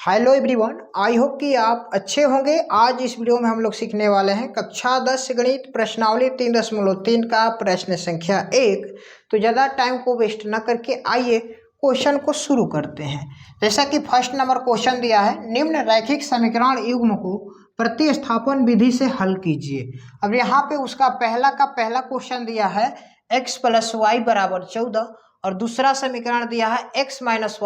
Hello everyone, I hope कि आप अच्छे होंगे। आज इस वीडियो में हम लोग सीखने वाले हैं कक्षा 10 गणित प्रश्नावली 3.3 का प्रश्न संख्या 1। तो ज़्यादा टाइम को वेस्ट न करके आइए क्वेश्चन को शुरू करते हैं। जैसा कि फर्स्ट नंबर क्वेश्चन दिया है, निम्न रैखिक समीकरण युग्म को प्रतिस्थापन विधि से हल कीजिए। अब यहाँ पे उसका पहला का पहला क्वेश्चन दिया है x + y = 14 और दूसरा समीकरण दिया है x - y =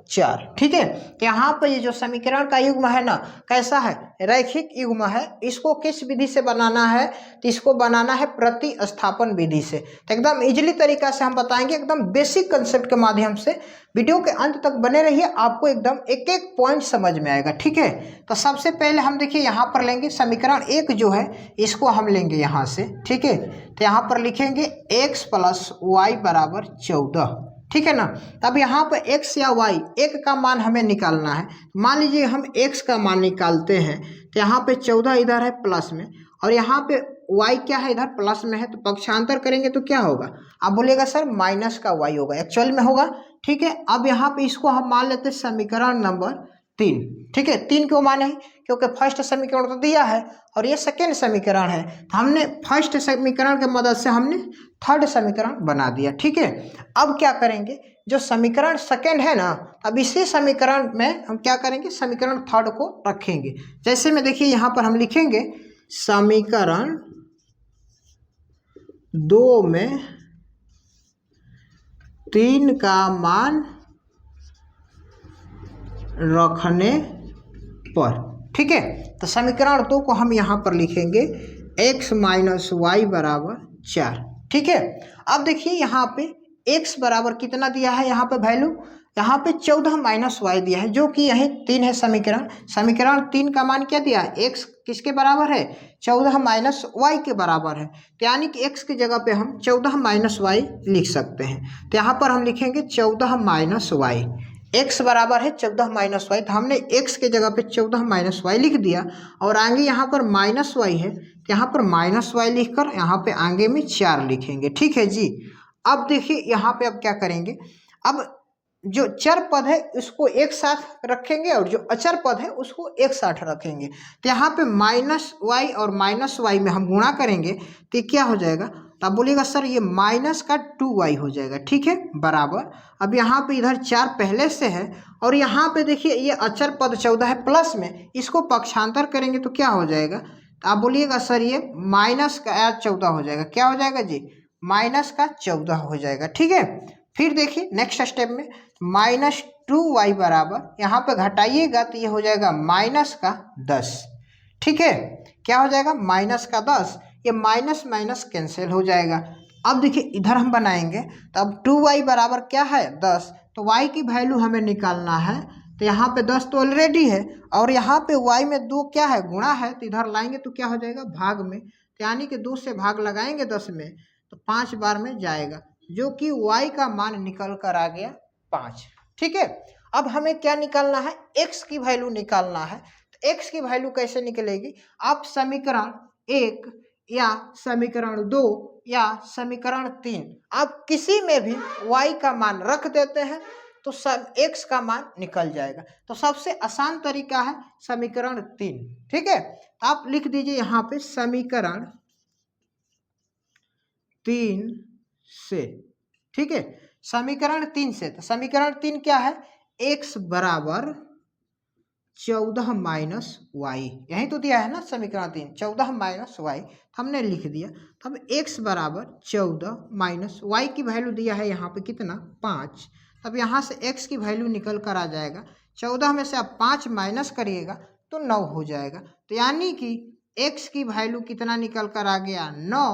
4। ठीक है, तो यहाँ पर ये जो समीकरण का युग्म है ना, कैसा है? रैखिक युग्म है। इसको किस विधि से बनाना है? तो इसको बनाना है प्रतिस्थापन विधि से। तो एकदम इजीली तरीका से हम बताएंगे, एकदम बेसिक कंसेप्ट के माध्यम से। वीडियो के अंत तक बने रहिए, आपको एकदम एक एक पॉइंट समझ में आएगा। ठीक है, तो सबसे पहले हम देखिए यहाँ पर लेंगे समीकरण 1 जो है, इसको हम लेंगे यहाँ से। ठीक है, तो यहाँ पर लिखेंगे x + y = 14। ठीक है ना। तब यहाँ पर x या y एक का मान हमें निकालना है। मान लीजिए हम x का मान निकालते हैं, तो यहाँ पे 14 इधर है प्लस में और यहाँ पे y क्या है, इधर प्लस में है। तो पक्षांतर करेंगे तो क्या होगा? आप बोलेगा सर माइनस का y होगा, एक्चुअल में होगा। ठीक है, अब यहाँ पे इसको हम मान लेते हैं समीकरण नंबर 3। ठीक है, 3 क्यों माने हैं? क्योंकि फर्स्ट समीकरण तो दिया है और ये सेकेंड समीकरण है, तो हमने फर्स्ट समीकरण की मदद से हमने थर्ड समीकरण बना दिया। ठीक है, अब क्या करेंगे, जो समीकरण सेकेंड है ना, अब इसी समीकरण में हम क्या करेंगे, समीकरण थर्ड को रखेंगे। जैसे में देखिए यहाँ पर हम लिखेंगे समीकरण 2 में 3 का मान रखने पर। ठीक है, तो समीकरण 2 को हम यहाँ पर लिखेंगे x - y = 4। ठीक है, अब देखिए यहाँ पे x बराबर कितना दिया है, यहाँ पे वैल्यू यहाँ पे 14 - y दिया है, जो कि यही 3 है समीकरण। समीकरण 3 का मान क्या दिया है? x किसके बराबर है? 14 - y के बराबर है। तो यानी कि x की जगह पे हम 14 - y लिख सकते हैं। तो यहाँ पर हम लिखेंगे 14 - y। x बराबर है 14 - y, तो हमने x के जगह पे 14 - y लिख दिया और आगे यहाँ पर -y है, तो यहाँ पर -y लिखकर यहाँ पे आगे में 4 लिखेंगे। ठीक है जी। अब देखिए यहाँ पे अब क्या करेंगे, अब जो चर पद है उसको एक साथ रखेंगे और जो अचर पद है उसको एक साथ रखेंगे। तो यहाँ पे -y और -y में हम गुणा करेंगे तो ये क्या हो जाएगा? तो आप बोलिएगा सर ये माइनस का 2y हो जाएगा। ठीक है, बराबर। अब यहाँ पे इधर 4 पहले से है और यहाँ पे देखिए ये अचर पद 14 है प्लस में, इसको पक्षांतर करेंगे तो क्या हो जाएगा? तो आप बोलिएगा सर ये -14 हो जाएगा। क्या हो जाएगा जी? -14 हो जाएगा। ठीक है, फिर देखिए नेक्स्ट स्टेप में -2y बराबर, यहाँ पे घटाइएगा तो ये हो जाएगा -10। ठीक है, क्या हो जाएगा? -10। ये माइनस माइनस कैंसिल हो जाएगा। अब देखिए इधर हम बनाएंगे तो अब 2y बराबर क्या है? 10। तो y की वैल्यू हमें निकालना है, तो यहाँ पे 10 तो ऑलरेडी है और यहाँ पे y में 2 क्या है? गुणा है, तो इधर लाएंगे तो क्या हो जाएगा? भाग में। तो यानी कि 2 से भाग लगाएंगे 10 में तो 5 बार में जाएगा, जो कि y का मान निकल कर आ गया 5। ठीक है, अब हमें क्या निकालना है? x की वैल्यू निकालना है। तो x की वैल्यू कैसे निकलेगी? आप समीकरण 1 या समीकरण 2 या समीकरण 3, आप किसी में भी y का मान रख देते हैं तो सब x का मान निकल जाएगा। तो सबसे आसान तरीका है समीकरण 3। ठीक है, आप लिख दीजिए यहाँ पे समीकरण 3 से। ठीक है, समीकरण 3 से। तो समीकरण 3 क्या है? x बराबर 14 - y, यही तो दिया है ना समीकरण 3, 14 - y हमने लिख दिया। तो अब x बराबर 14 - y की वैल्यू दिया है यहाँ पे कितना? 5। तब यहाँ से x की वैल्यू निकल कर आ जाएगा, 14 में से आप 5 माइनस करिएगा तो 9 हो जाएगा। तो यानी कि x की वैल्यू कितना निकल कर आ गया? 9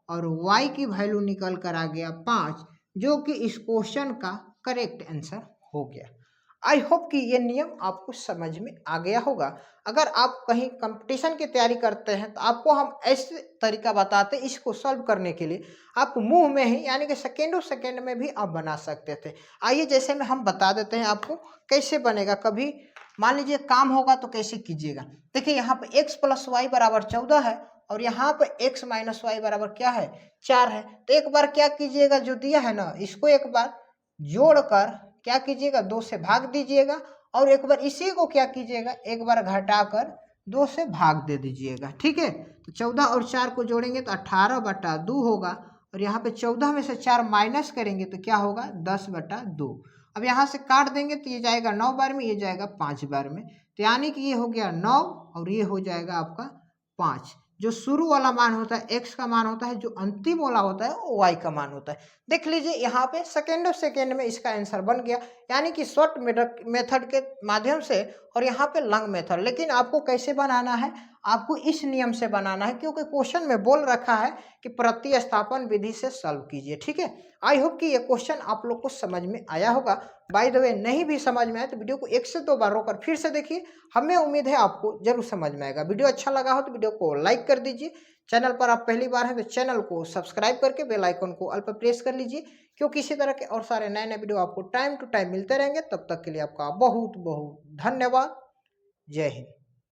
और y की वैल्यू निकल कर आ गया 5, जो कि इस क्वेश्चन का करेक्ट आंसर हो गया। आई होप कि ये नियम आपको समझ में आ गया होगा। अगर आप कहीं कंपटीशन की तैयारी करते हैं तो आपको हम ऐसे तरीका बताते हैं इसको सॉल्व करने के लिए, आप मुंह में ही यानी कि सेकेंड में भी आप बना सकते थे। आइए जैसे में हम बता देते हैं आपको कैसे बनेगा। कभी मान लीजिए काम होगा तो कैसे कीजिएगा। देखिए यहाँ पे x + y = 14 है और यहाँ पे x - y बराबर क्या है? 4 है। तो एक बार क्या कीजिएगा, जो दिया है ना इसको एक बार जोड़कर क्या कीजिएगा? 2 से भाग दीजिएगा और एक बार इसी को क्या कीजिएगा, एक बार घटाकर 2 से भाग दे दीजिएगा। ठीक है, तो 14 और 4 को जोड़ेंगे तो 18/2 होगा, और यहाँ पे 14 में से 4 माइनस करेंगे तो क्या होगा, 10/2। अब यहाँ से काट देंगे तो ये जाएगा 9 बार में, ये जाएगा 5 बार में, तो यानी कि ये हो गया 9 और ये हो जाएगा आपका 5। जो शुरू वाला मान होता है x का मान होता है, जो अंतिम वाला होता है वो y का मान होता है। देख लीजिए यहाँ पे सेकेंडों सेकेंड में इसका आंसर बन गया, यानी कि शॉर्ट मेथड के माध्यम से और यहाँ पे लॉन्ग मेथड। लेकिन आपको कैसे बनाना है, आपको इस नियम से बनाना है, क्योंकि क्वेश्चन में बोल रखा है कि प्रतिस्थापन विधि से सॉल्व कीजिए। ठीक है, आई होप कि ये क्वेश्चन आप लोग को समझ में आया होगा। बाय द वे नहीं भी समझ में आए तो वीडियो को 1 से 2 बार रोकर फिर से देखिए, हमें उम्मीद है आपको जरूर समझ में आएगा। वीडियो अच्छा लगा हो तो वीडियो को लाइक कर दीजिए, चैनल पर आप पहली बार हैं तो चैनल को सब्सक्राइब करके बेल आइकन को ऑल पर प्रेस कर लीजिए, क्योंकि इसी तरह के और सारे नए नए वीडियो आपको टाइम टू टाइम मिलते रहेंगे। तब तक के लिए आपका बहुत बहुत धन्यवाद। जय हिंद।